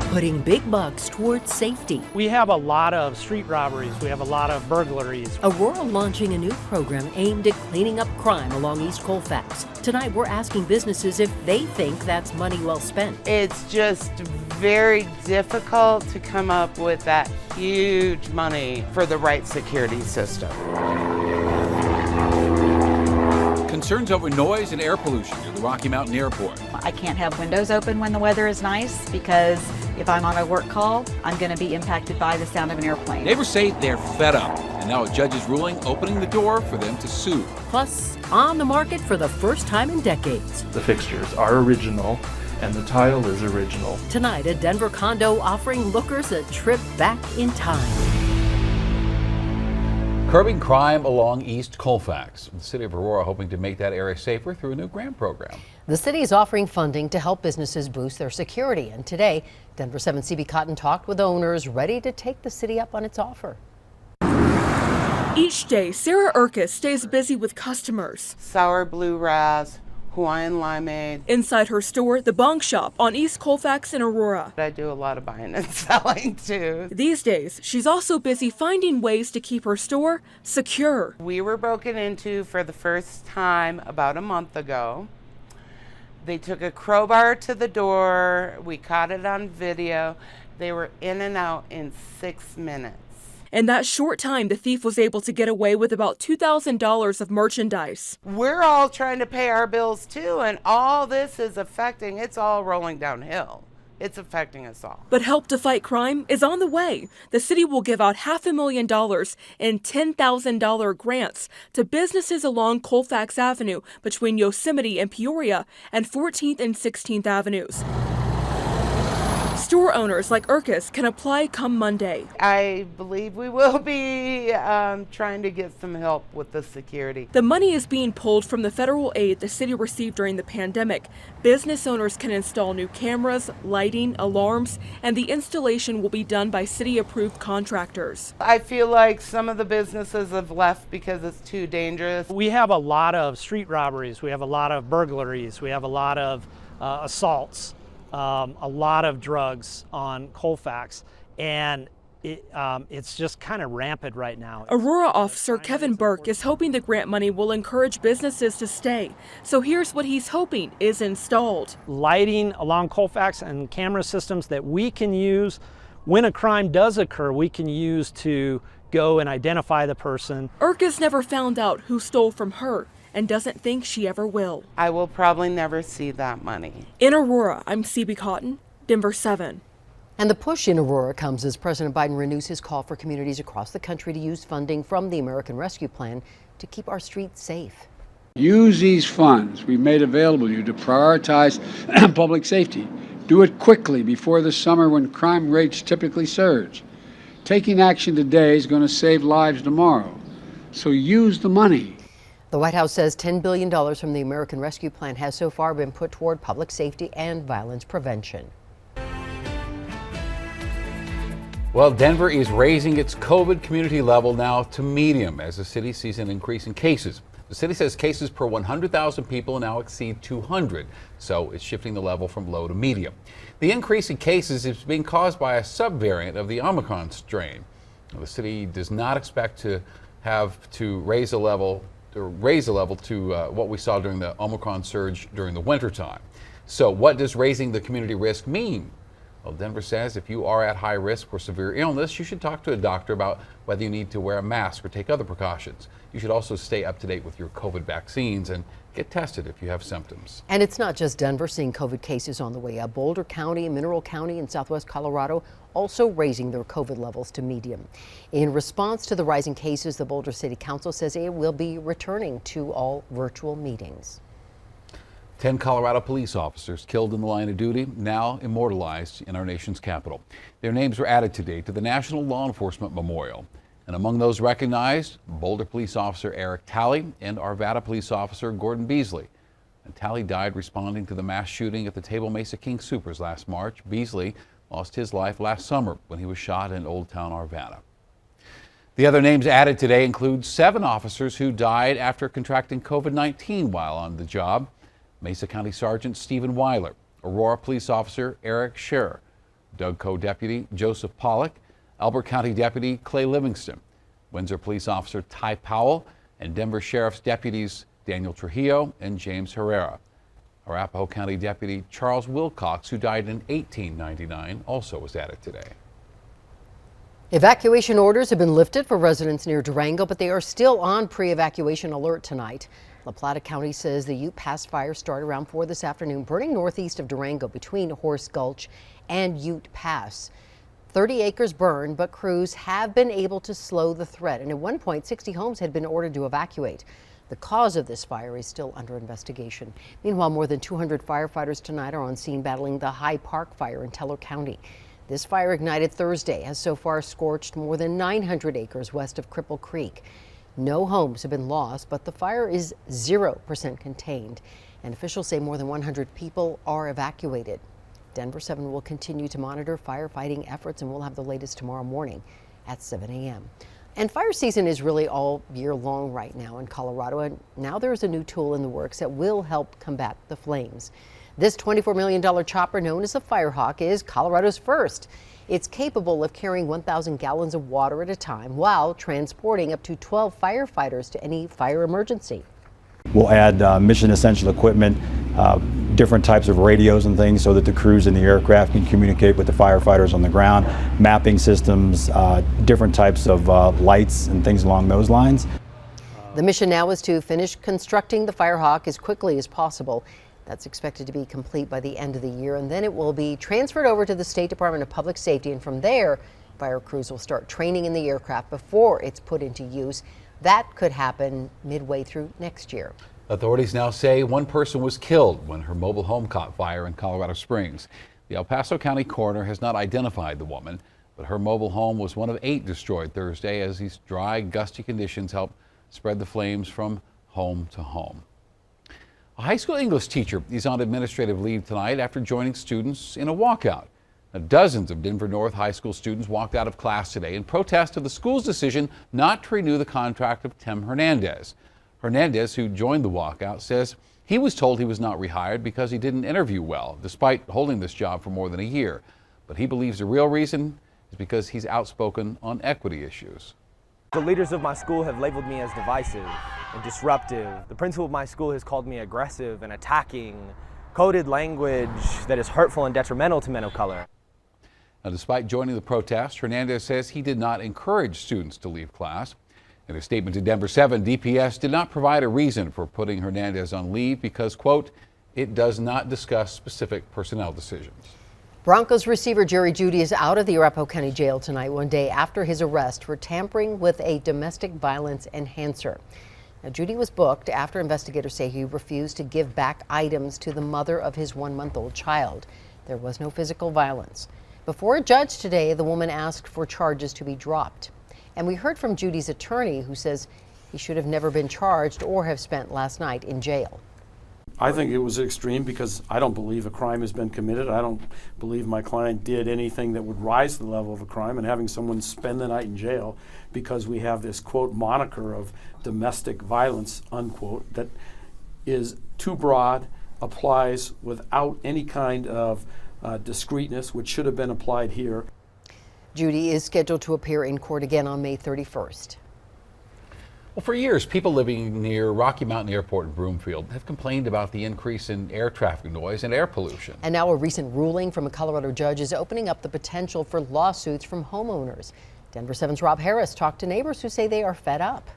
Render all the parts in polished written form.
putting big bucks towards safety. We have a lot of street robberies. We have a lot of burglaries. Aurora launching a new program aimed at cleaning up crime along East Colfax. Tonight, we're asking businesses if they think that's money well spent. It's just very difficult to come up with that huge money for the right security system. Concerns over noise and air pollution near the Rocky Mountain Airport. I can't have windows open when the weather is nice because if I'm on a work call, I'm going to be impacted by the sound of an airplane. Neighbors say they're fed up, and now a judge is ruling opening the door for them to sue. Plus, on the market for the first time in decades. The fixtures are original and the tile is original. Tonight, a Denver condo offering lookers a trip back in time. Curbing crime along East Colfax. The city of Aurora hoping to make that area safer through a new grant program. The city is offering funding to help businesses boost their security. And today, Denver 7 CB Cotton talked with owners ready to take the city up on its offer. Each day, Sarah Urkis stays busy with customers. Sour blue raz, Hawaiian limeade. Inside her store, the Bong Shop on East Colfax in Aurora. I do a lot of buying and selling too. These days, she's also busy finding ways to keep her store secure. We were broken into for the first time about a month ago. They took a crowbar to the door. We caught it on video. They were in and out in 6 minutes. In that short time, the thief was able to get away with about $2,000 of merchandise. We're all trying to pay our bills too, and all this is affecting, it's all rolling downhill. It's affecting us all. But help to fight crime is on the way. The city will give out $500,000 in $10,000 grants to businesses along Colfax Avenue between Yosemite and Peoria and 14th and 16th Avenues. Store owners like Urkis can apply come Monday. I believe we will be trying to get some help with the security. The money is being pulled from the federal aid the city received during the pandemic. Business owners can install new cameras, lighting, alarms, and the installation will be done by city-approved contractors. I feel like some of the businesses have left because it's too dangerous. We have a lot of street robberies. We have a lot of burglaries. We have a lot of assaults. A lot of drugs on Colfax, and it's just kind of rampant right now. Aurora officer Kevin Burke is hoping the grant money will encourage businesses to stay. So here's what he's hoping is installed. Lighting along Colfax and camera systems that we can use when a crime does occur, we can use to go and identify the person. Urkis never found out who stole from her and doesn't think she ever will. I will probably never see that money. In Aurora, I'm CB Cotton, Denver 7. And the push in Aurora comes as President Biden renews his call for communities across the country to use funding from the American Rescue Plan to keep our streets safe. Use these funds we've made available to you to prioritize public safety. Do it quickly before the summer when crime rates typically surge. Taking action today is going to save lives tomorrow. So use the money. The White House says $10 billion from the American Rescue Plan has so far been put toward public safety and violence prevention. Well, Denver is raising its COVID community level now to medium as the city sees an increase in cases. The city says cases per 100,000 people now exceed 200, so it's shifting the level from low to medium. The increase in cases is being caused by a subvariant of the Omicron strain. The city does not expect to have to raise the level to what we saw during the Omicron surge during the wintertime. So what does raising the community risk mean? Well, Denver says if you are at high risk for severe illness, you should talk to a doctor about whether you need to wear a mask or take other precautions. You should also stay up to date with your COVID vaccines and get tested if you have symptoms. And it's not just Denver seeing COVID cases on the way up. Boulder County, Mineral County, and Southwest Colorado also raising their COVID levels to medium. In response to the rising cases, the Boulder City Council says it will be returning to all virtual meetings. 10 Colorado police officers killed in the line of duty, now immortalized in our nation's capital. Their names were added today to the National Law Enforcement Memorial. And among those recognized, Boulder police officer Eric Talley and Arvada police officer Gordon Beasley. And Talley died responding to the mass shooting at the Table Mesa King Soopers last March. Beasley lost his life last summer when he was shot in Old Town Arvada. The other names added today include 7 officers who died after contracting COVID-19 while on the job. Mesa County Sergeant Stephen Weiler, Aurora police officer Eric Scherer, Doug Co-Deputy Joseph Pollock, Elbert County Deputy Clay Livingston, Windsor Police Officer Ty Powell, and Denver Sheriff's Deputies Daniel Trujillo and James Herrera. Arapahoe County Deputy Charles Wilcox, who died in 1899, also was added today. Evacuation orders have been lifted for residents near Durango, but they are still on pre-evacuation alert tonight. La Plata County says the Ute Pass fire started around 4 this afternoon, burning northeast of Durango between Horse Gulch and Ute Pass. 30 acres burned, but crews have been able to slow the threat. And at one point, 60 homes had been ordered to evacuate. The cause of this fire is still under investigation. Meanwhile, more than 200 firefighters tonight are on scene battling the High Park fire in Teller County. This fire ignited Thursday has so far scorched more than 900 acres west of Cripple Creek. No homes have been lost, but the fire is 0% contained, and officials say more than 100 people are evacuated. Denver 7 will continue to monitor firefighting efforts, and we'll have the latest tomorrow morning at 7 a.m. And fire season is really all year long right now in Colorado, and now there's a new tool in the works that will help combat the flames. This $24 million chopper, known as the Firehawk, is Colorado's first. It's capable of carrying 1,000 gallons of water at a time while transporting up to 12 firefighters to any fire emergency. We'll add mission essential equipment, different types of radios and things so that the crews in the aircraft can communicate with the firefighters on the ground, mapping systems, different types of lights and things along those lines. The mission now is to finish constructing the Firehawk as quickly as possible. That's expected to be complete by the end of the year, and then it will be transferred over to the State Department of Public Safety, and from there, fire crews will start training in the aircraft before it's put into use. That could happen midway through next year. Authorities now say one person was killed when her mobile home caught fire in Colorado Springs. The El Paso County coroner has not identified the woman, but her mobile home was one of 8 destroyed Thursday as these dry, gusty conditions helped spread the flames from home to home. A high school English teacher is on administrative leave tonight after joining students in a walkout. Now, dozens of Denver North High School students walked out of class today in protest of the school's decision not to renew the contract of Tim Hernandez. Hernandez, who joined the walkout, says he was told he was not rehired because he didn't interview well, despite holding this job for more than a year. But he believes the real reason is because he's outspoken on equity issues. The leaders of my school have labeled me as divisive and disruptive. The principal of my school has called me aggressive and attacking, coded language that is hurtful and detrimental to men of color. Now, despite joining the protest, Hernandez says he did not encourage students to leave class. In a statement to Denver 7, DPS did not provide a reason for putting Hernandez on leave because, quote, it does not discuss specific personnel decisions. Broncos receiver Jeudy is out of the Arapahoe County Jail tonight, one day after his arrest for tampering with a domestic violence enhancer. Now, Jeudy was booked after investigators say he refused to give back items to the mother of his 1-month-old child. There was no physical violence. Before a judge today, the woman asked for charges to be dropped. And we heard from Jeudy's attorney, who says he should have never been charged or have spent last night in jail. I think it was extreme because I don't believe a crime has been committed. I don't believe my client did anything that would rise to the level of a crime, and having someone spend the night in jail because we have this, quote, moniker of domestic violence, unquote, that is too broad, applies without any kind of discreetness, which should have been applied here. Jeudy is scheduled to appear in court again on May 31st. Well, for years, people living near Rocky Mountain Airport in Broomfield have complained about the increase in air traffic noise and air pollution. And now a recent ruling from a Colorado judge is opening up the potential for lawsuits from homeowners. Denver 7's Rob Harris talked to neighbors who say they are fed up.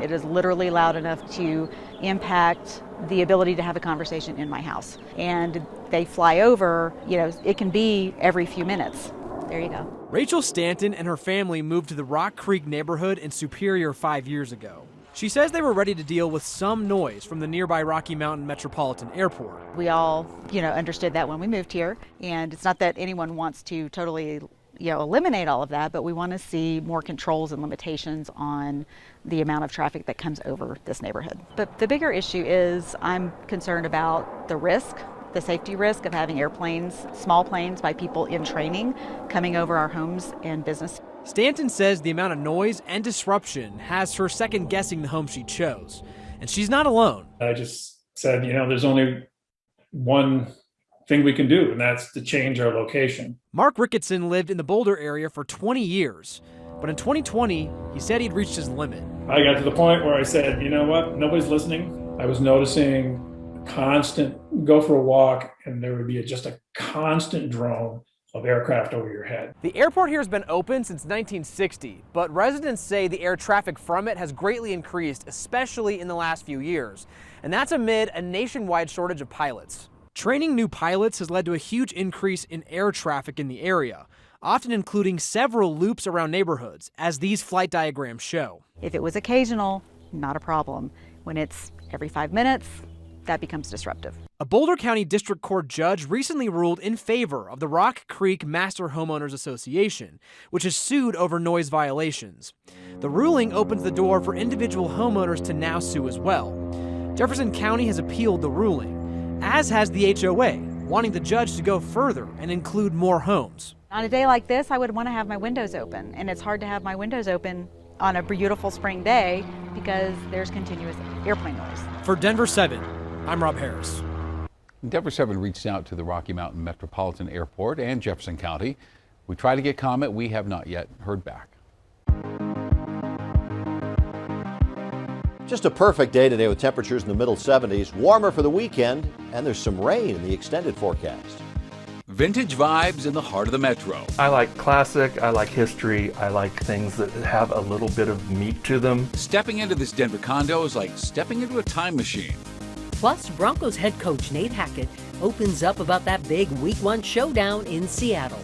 It is literally loud enough to impact the ability to have a conversation in my house. And they fly over, it can be every few minutes. There you go. Rachel Stanton and her family moved to the Rock Creek neighborhood in Superior 5 years ago. She says they were ready to deal with some noise from the nearby Rocky Mountain Metropolitan Airport. We all, understood that when we moved here. And it's not that anyone wants to totally, eliminate all of that, but we want to see more controls and limitations on the amount of traffic that comes over this neighborhood. But the bigger issue is I'm concerned about the risk, the safety risk of having airplanes, small planes by people in training coming over our homes and business. Stanton says the amount of noise and disruption has her second guessing the home she chose. And she's not alone. I just said, there's only one thing we can do, and that's to change our location. Mark Ricketson lived in the Boulder area for 20 years, but in 2020, he said he'd reached his limit. I got to the point where I said, you know what, nobody's listening. I was noticing constant, go for a walk, and there would be just a constant drone of aircraft over your head. The airport here has been open since 1960, but residents say the air traffic from it has greatly increased, especially in the last few years. And that's amid a nationwide shortage of pilots. Training new pilots has led to a huge increase in air traffic in the area, often including several loops around neighborhoods, as these flight diagrams show. If it was occasional, not a problem. When it's every 5 minutes, that becomes disruptive. A Boulder County District Court judge recently ruled in favor of the Rock Creek Master Homeowners Association, which is sued over noise violations. The ruling opens the door for individual homeowners to now sue as well. Jefferson County has appealed the ruling, as has the HOA, wanting the judge to go further and include more homes. On a day like this, I would want to have my windows open, and it's hard to have my windows open on a beautiful spring day because there's continuous airplane noise. For Denver 7, I'm Rob Harris. Denver 7 reached out to the Rocky Mountain Metropolitan Airport and Jefferson County. We tried to get comment. We have not yet heard back. Just a perfect day today with temperatures in the middle 70s, warmer for the weekend, and there's some rain in the extended forecast. Vintage vibes in the heart of the metro. I like classic, I like history, I like things that have a little bit of meat to them. Stepping into this Denver condo is like stepping into a time machine. Plus, Broncos head coach Nate Hackett opens up about that big Week 1 showdown in Seattle.